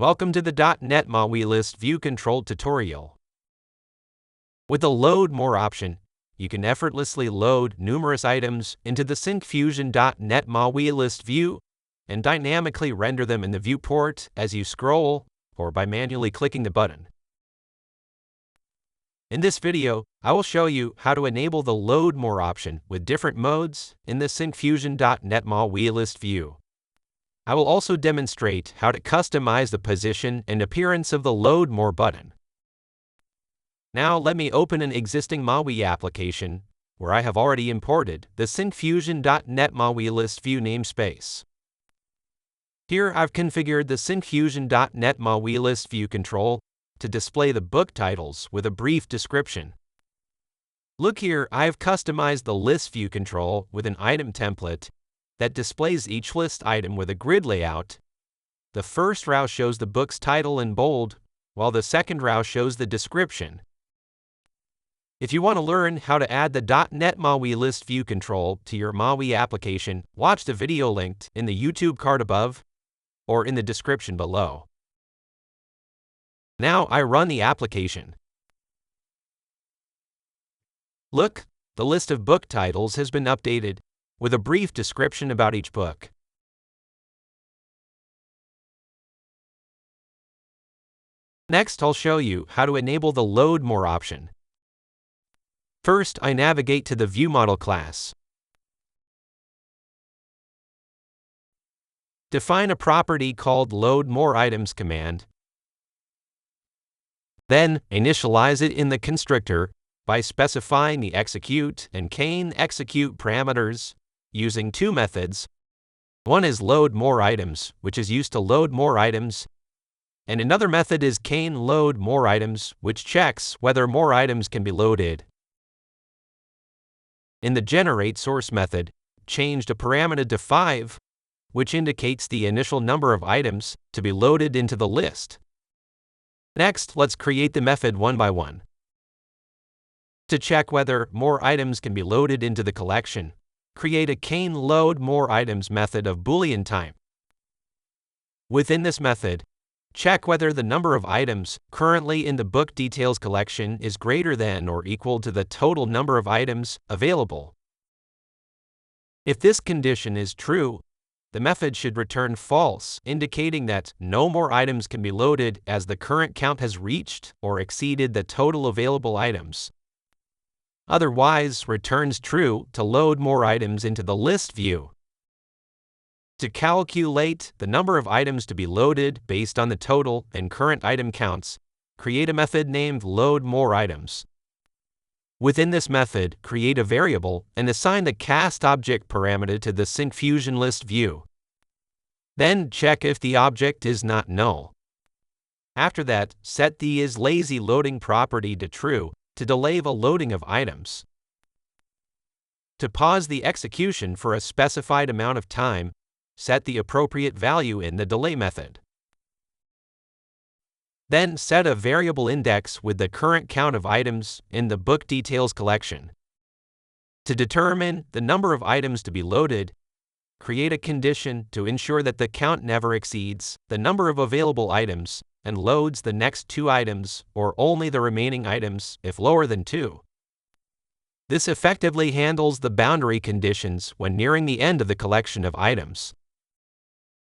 Welcome to the .NET MAUI ListView control tutorial. With the Load More option, you can effortlessly load numerous items into the Syncfusion .NET MAUI ListView and dynamically render them in the viewport as you scroll or by manually clicking the button. In this video, I will show you how to enable the Load More option with different modes in the Syncfusion .NET MAUI ListView. I will also demonstrate how to customize the position and appearance of the Load More button. Now let me open an existing MAUI application where I have already imported the Syncfusion .NET MAUI ListView namespace. Here I've configured the Syncfusion .NET MAUI ListView control to display the book titles with a brief description. Look here, I have customized the ListView control with an item template that displays each list item with a grid layout. The first row shows the book's title in bold, while the second row shows the description. If you want to learn how to add the .NET MAUI ListView control to your MAUI application, watch the video linked in the YouTube card above or in the description below. Now I run the application. Look, the list of book titles has been updated with a brief description about each book. Next, I'll show you how to enable the Load More option. First, I navigate to the ViewModel class. Define a property called Load More Items command. Then, initialize it in the constructor by specifying the execute and can execute parameters using two methods. One is Load More Items, which is used to load more items, and another method is can Load More Items, which checks whether more items can be loaded. In the generate source method, changed a parameter to 5, which indicates the initial number of items to be loaded into the list. Next, let's create the method one by one. To check whether more items can be loaded into the collection, create a can load more items method of Boolean type. Within this method, check whether the number of items currently in the book details collection is greater than or equal to the total number of items available. If this condition is true, the method should return false, indicating that no more items can be loaded as the current count has reached or exceeded the total available items. Otherwise, returns true to load more items into the list view. To calculate the number of items to be loaded based on the total and current item counts, create a method named Load More Items. Within this method, create a variable and assign the cast object parameter to the Syncfusion ListView. Then check if the object is not null. After that, set the isLazyLoading property to true to delay the loading of items. To pause the execution for a specified amount of time, set the appropriate value in the delay method. Then set a variable index with the current count of items in the book details collection. To determine the number of items to be loaded, create a condition to ensure that the count never exceeds the number of available items and loads the next 2 items or only the remaining items if lower than 2. This effectively handles the boundary conditions when nearing the end of the collection of items.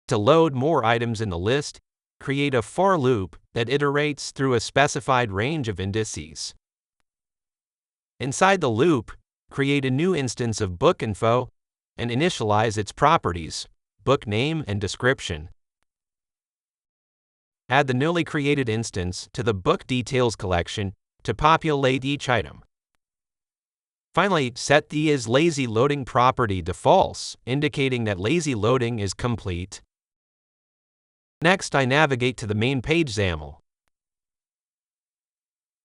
To load more items in the list, create a for loop that iterates through a specified range of indices. Inside the loop, create a new instance of bookinfo and initialize its properties, book name and description. Add the newly created instance to the book details collection to populate each item. Finally, set the isLazyLoading property to false, indicating that lazy loading is complete. Next, I navigate to the main page XAML.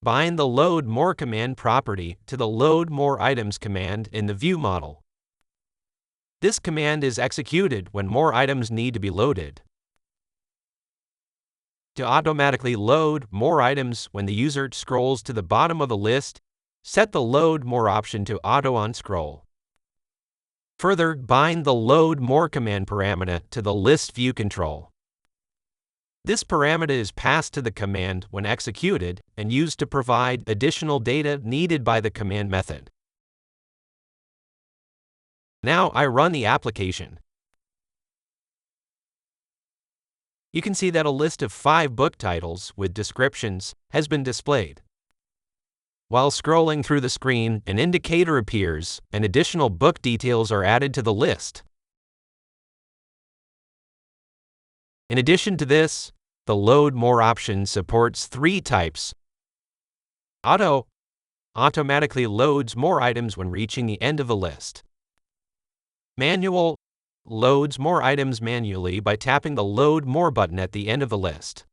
Bind the Load More command property to the Load More Items command in the ViewModel. This command is executed when more items need to be loaded. To automatically load more items when the user scrolls to the bottom of the list, set the Load More option to Auto On Scroll. Further, bind the Load More command parameter to the ListView control. This parameter is passed to the command when executed and used to provide additional data needed by the command method. Now I run the application. You can see that a list of 5 book titles with descriptions has been displayed. While scrolling through the screen, an indicator appears and additional book details are added to the list. In addition to this, the Load More option supports 3 types. Auto automatically loads more items when reaching the end of the list. Manual loads more items manually by tapping the Load More button at the end of the list.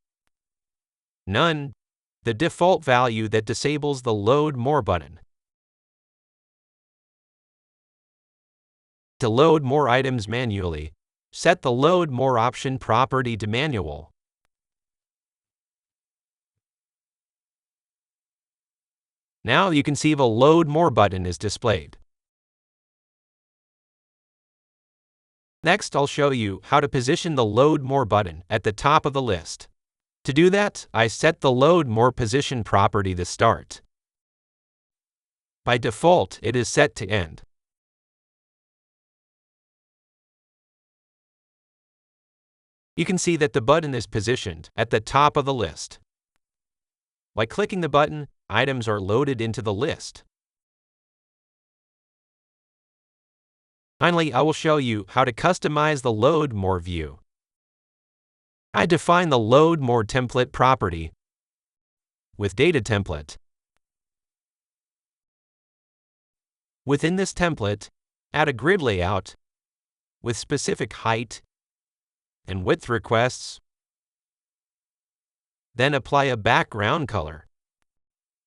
None, the default value that disables the Load More button. To load more items manually, set the Load More option property to Manual. Now you can see the Load More button is displayed. Next, I'll show you how to position the Load More button at the top of the list. To do that, I set the Load More position property to Start. By default, it is set to End. You can see that the button is positioned at the top of the list. By clicking the button, items are loaded into the list. Finally, I will show you how to customize the Load More view. I define the Load More template property with Data Template. Within this template, add a grid layout with specific height and width requests. Then apply a background color.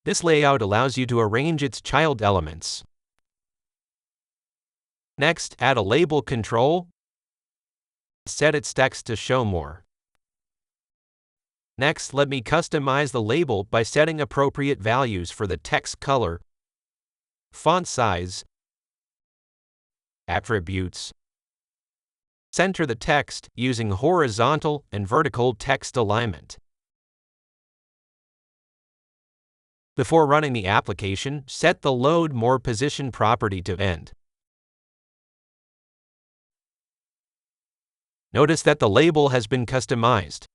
This layout allows you to arrange its child elements. Next, add a label control. Set its text to Show More. Next, let me customize the label by setting appropriate values for the text color, font size, attributes. Center the text using horizontal and vertical text alignment. Before running the application, set the Load More position property to End. Notice that the label has been customized.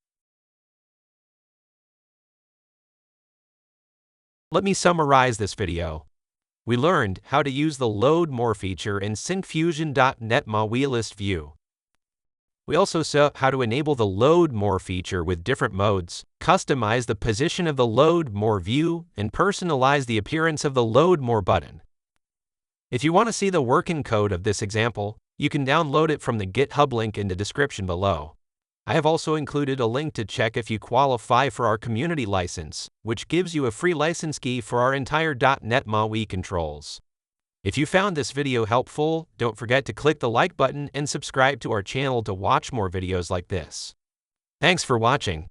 Let me summarize this video. We learned how to use the Load More feature in Syncfusion .NET MAUI ListView. We also saw how to enable the Load More feature with different modes, customize the position of the Load More view, and personalize the appearance of the Load More button. If you want to see the working code of this example, you can download it from the GitHub link in the description below. I have also included a link to check if you qualify for our community license, which gives you a free license key for our entire .NET MAUI controls. If you found this video helpful, don't forget to click the like button and subscribe to our channel to watch more videos like this. Thanks for watching.